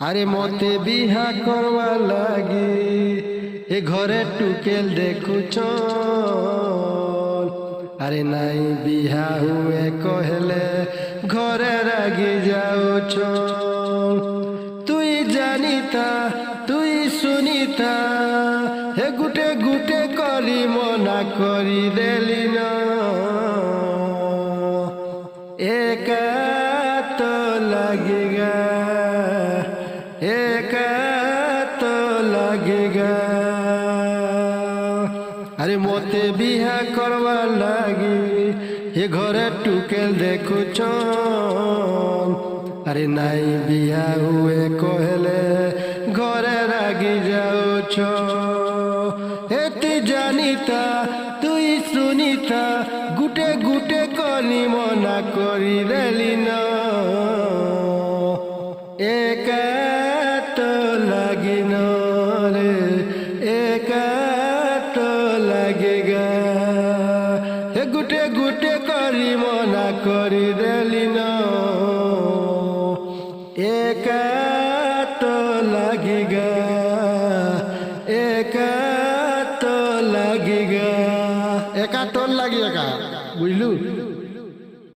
আরে মতে বিহা করবা লাগি এ ঘরে টুকেল দেখুছ। আরে নাই বিহা হুয়ে কহেলে ঘরে রাগি যাওছ। তুই জানিতা তুই শুনিতা হে গুটে গুটে করি মনা করি দেলি না। একা তো লাগেগা একা তো লাগেগা। আরে মতে বিহা করবা লাগি এ ঘরে টুকেল দেখুছ। আরে নাই বিহা হুয়ে কহেলে ঘরে রাগি যাওছ। এ তুই জানিতা তুই শুনিতা গুটে গুটে করি মনা করি দেলি না। একা তো লাগি না রে একা তো লাগেগা। হে গুটে গুটে করি মনা করি দেলি না। একা তো লাগেগা একা তো লাগেগা। একা তোর লাগেগা বুঝলু।